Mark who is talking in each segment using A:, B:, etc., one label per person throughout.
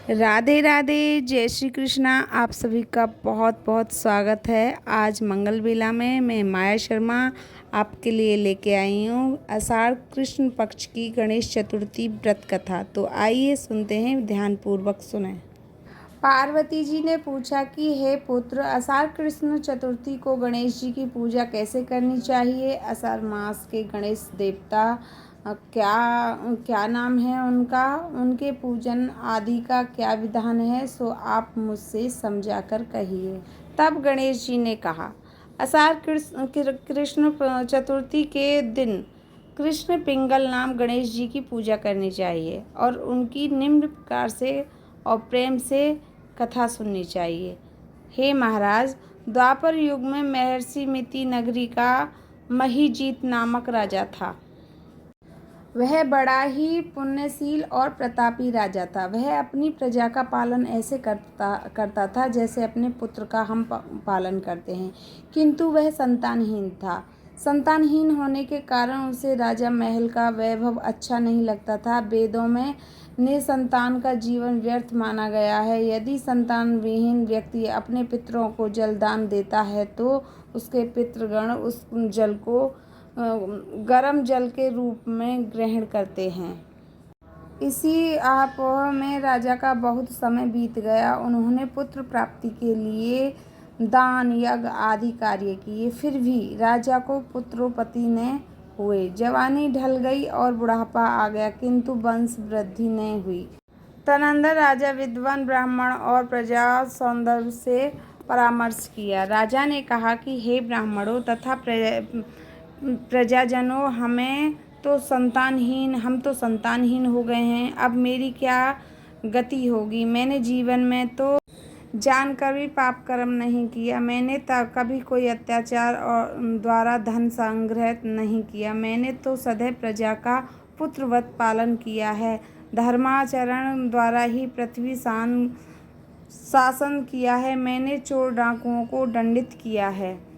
A: राधे राधे, जय श्री कृष्णा। आप सभी का बहुत बहुत स्वागत है। आज मंगल बेला में मैं माया शर्मा आपके लिए लेके आई हूँ आषाढ़ कृष्ण पक्ष की गणेश चतुर्थी व्रत कथा। तो आइए सुनते हैं, ध्यानपूर्वक सुनें। पार्वती जी ने पूछा कि हे पुत्र, आषाढ़ कृष्ण चतुर्थी को गणेश जी की पूजा कैसे करनी चाहिए। आषाढ़ मास के गणेश देवता क्या नाम है उनका, उनके पूजन आदि का क्या विधान है, सो आप मुझसे समझाकर कहिए। तब गणेश जी ने कहा, आषाढ़ कृष्ण चतुर्थी के दिन कृष्ण पिंगल नाम गणेश जी की पूजा करनी चाहिए और उनकी निम्न प्रकार से और प्रेम से कथा सुननी चाहिए। हे महाराज, द्वापर युग में महर्षि मिति नगरी का महीजीत नामक राजा था। वह बड़ा ही पुण्यशील और प्रतापी राजा था। वह अपनी प्रजा का पालन ऐसे करता था जैसे अपने पुत्र का हम पालन करते हैं, किंतु वह संतानहीन था। संतानहीन होने के कारण उसे राजा महल का वैभव अच्छा नहीं लगता था। वेदों में निसंतान का जीवन व्यर्थ माना गया है। यदि संतान विहीन व्यक्ति अपने पितरों को जलदान देता है तो उसके पितृगण उस जल को गर्म जल के रूप में ग्रहण करते हैं। इसी आपोह में राजा का बहुत समय बीत गया। उन्होंने पुत्र प्राप्ति के लिए दान यज्ञ आदि कार्य किए, फिर भी राजा को पुत्रोपति न हुए। जवानी ढल गई और बुढ़ापा आ गया, किंतु वंश वृद्धि नहीं हुई। तदनंतर राजा विद्वान ब्राह्मण और प्रजा सौंदर्य से परामर्श किया। राजा ने कहा कि हे ब्राह्मणों तथा प्रजाजनों, हम तो संतानहीन हो गए हैं। अब मेरी क्या गति होगी। मैंने जीवन में तो जानकर भी पाप कर्म नहीं किया। मैंने कभी कोई अत्याचार और द्वारा धन संग्रह नहीं किया। मैंने तो सदैव प्रजा का पुत्रवत पालन किया है। धर्माचरण द्वारा ही पृथ्वी शासन किया है। मैंने चोर डाकुओं को दंडित किया है,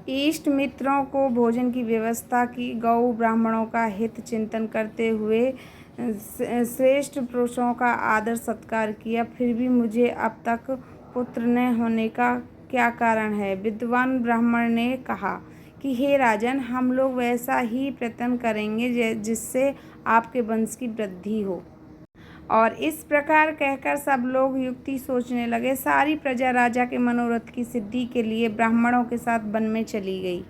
A: इष्ट मित्रों को भोजन की व्यवस्था की, गौ ब्राह्मणों का हित चिंतन करते हुए श्रेष्ठ पुरुषों का आदर सत्कार किया। फिर भी मुझे अब तक पुत्र न होने का क्या कारण है। विद्वान ब्राह्मण ने कहा कि हे राजन, हम लोग वैसा ही प्रयत्न करेंगे जिससे आपके वंश की वृद्धि हो। और इस प्रकार कहकर सब लोग युक्ति सोचने लगे। सारी प्रजा राजा के मनोरथ की सिद्धि के लिए ब्राह्मणों के साथ वन में चली गई।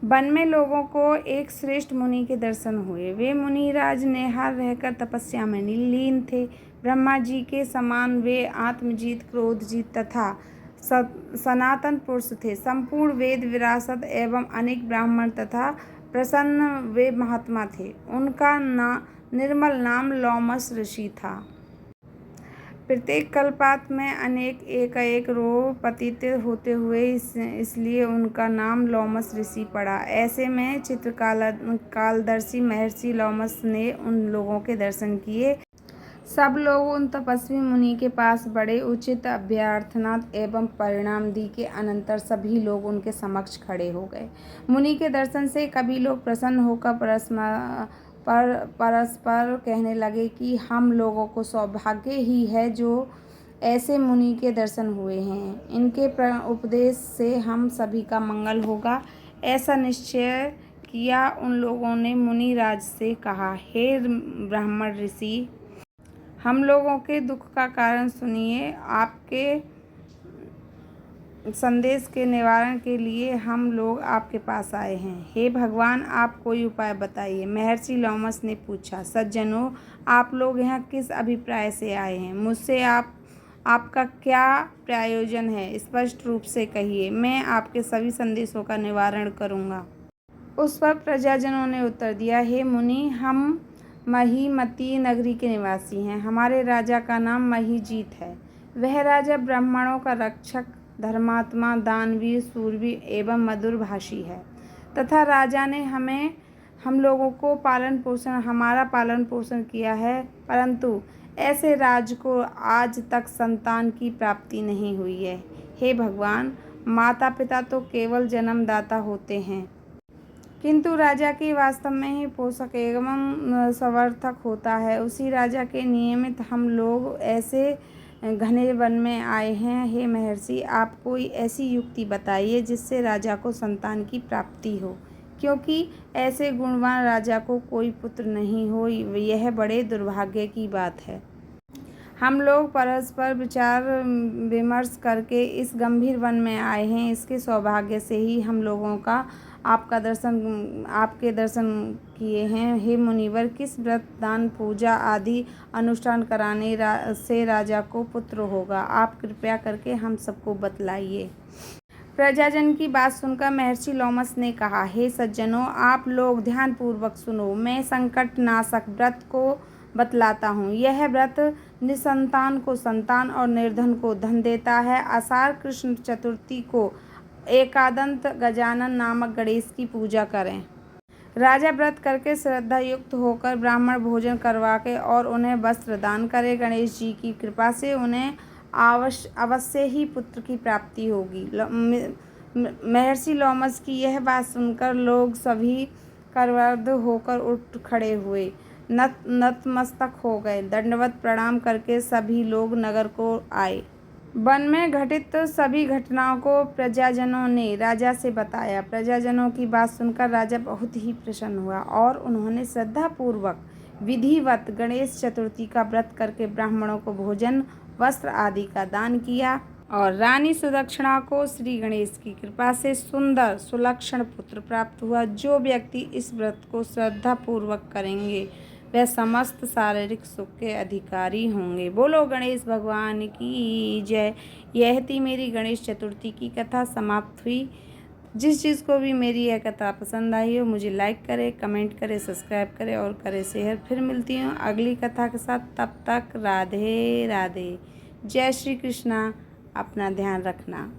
A: वन में लोगों को एक श्रेष्ठ मुनि के दर्शन हुए। वे मुनिराज नेहाल रहकर तपस्या में लीन थे। ब्रह्मा जी के समान वे आत्मजीत, क्रोधजीत तथा सनातन पुरुष थे। संपूर्ण वेद विरासत एवं अनेक ब्राह्मण तथा प्रसन्न वे महात्मा थे। उनका निर्मल नाम लोमस ऋषि था। प्रत्येक कल्पात में अनेक एक रोग पतित होते हुए इसलिए उनका नाम लोमस ऋषि पड़ा। ऐसे में चित्रकालदर्शी महर्षि लोमस ने उन लोगों के दर्शन किए। सब लोग उन तपस्वी मुनि के पास बड़े उचित अभ्यर्थना एवं परिणाम दी के अनंतर सभी लोग उनके समक्ष खड़े हो गए। मुनि के दर्शन से कभी लोग प्रसन्न होकर परस्पर कहने लगे कि हम लोगों को सौभाग्य ही है जो ऐसे मुनि के दर्शन हुए हैं। इनके उपदेश से हम सभी का मंगल होगा। ऐसा निश्चय किया। उन लोगों ने मुनिराज से कहा, हे ब्राह्मण ऋषि, हम लोगों के दुख का कारण सुनिए। आपके संदेश के निवारण के लिए हम लोग आपके पास आए हैं। हे भगवान, आप कोई उपाय बताइए। महर्षि लोमस ने पूछा, सज्जनों, आप लोग यहाँ किस अभिप्राय से आए हैं। मुझसे आपका क्या प्रयोजन है, स्पष्ट रूप से कहिए। मैं आपके सभी संदेशों का निवारण करूँगा। उस पर प्रजाजनों ने उत्तर दिया, हे मुनि, हम महीमती नगरी के निवासी हैं। हमारे राजा का नाम महीजीत है। वह राजा ब्राह्मणों का रक्षक, धर्मात्मा, दानवीर, शूरवीर एवं मधुर भाषी है तथा राजा ने हम लोगों को हमारा पालन पोषण किया है, परंतु ऐसे राज को आज तक संतान की प्राप्ति नहीं हुई है। हे भगवान, माता पिता तो केवल जन्मदाता होते हैं, किंतु राजा की वास्तव में ही पोषक एवं समर्थक होता है। उसी राजा के निमित्त हम लोग ऐसे घने वन में आए हैं। हे महर्षि, आप कोई ऐसी युक्ति बताइए जिससे राजा को संतान की प्राप्ति हो, क्योंकि ऐसे गुणवान राजा को कोई पुत्र नहीं हो, यह बड़े दुर्भाग्य की बात है। हम लोग परस्पर विचार विमर्श करके इस गंभीर वन में आए हैं। इसके सौभाग्य से ही हम लोगों का आपके दर्शन किए हैं। हे मुनिवर, किस व्रत दान पूजा आदि अनुष्ठान कराने से राजा को पुत्र होगा, आप कृपया करके हम सबको बतलाइए। प्रजाजन की बात सुनकर महर्षि लोमस ने कहा, हे सज्जनों, आप लोग ध्यानपूर्वक सुनो। मैं संकट नाशक व्रत को बतलाता हूँ। यह व्रत निसंतान को संतान और निर्धन को धन देता है। आषाढ़ कृष्ण चतुर्थी को एकादंत गजानन नामक गणेश की पूजा करें। राजा व्रत करके श्रद्धा युक्त होकर ब्राह्मण भोजन करवा के और उन्हें वस्त्र दान करे। गणेश जी की कृपा से उन्हें अवश्य ही पुत्र की प्राप्ति होगी। महर्षि लोमस की यह बात सुनकर लोग सभी करवृद्ध होकर उठ खड़े हुए, नतमस्तक हो गए। दंडवत प्रणाम करके सभी लोग नगर को आए। वन में घटित सभी घटनाओं को प्रजाजनों ने राजा से बताया। प्रजाजनों की बात सुनकर राजा बहुत ही प्रसन्न हुआ और उन्होंने श्रद्धापूर्वक विधिवत गणेश चतुर्थी का व्रत करके ब्राह्मणों को भोजन, वस्त्र आदि का दान किया और रानी सुदक्षिणा को श्री गणेश की कृपा से सुंदर सुलक्षण पुत्र प्राप्त हुआ। जो व्यक्ति इस व्रत को श्रद्धापूर्वक करेंगे वह समस्त शारीरिक सुख के अधिकारी होंगे। बोलो गणेश भगवान की जय। यह थी मेरी गणेश चतुर्थी की कथा, समाप्त हुई। जिस को भी मेरी यह कथा पसंद आई हो मुझे लाइक करे, कमेंट करे, सब्सक्राइब करे और करे शेयर। फिर मिलती हूँ अगली कथा के साथ। तब तक राधे राधे। जय श्री कृष्णा। अपना ध्यान रखना।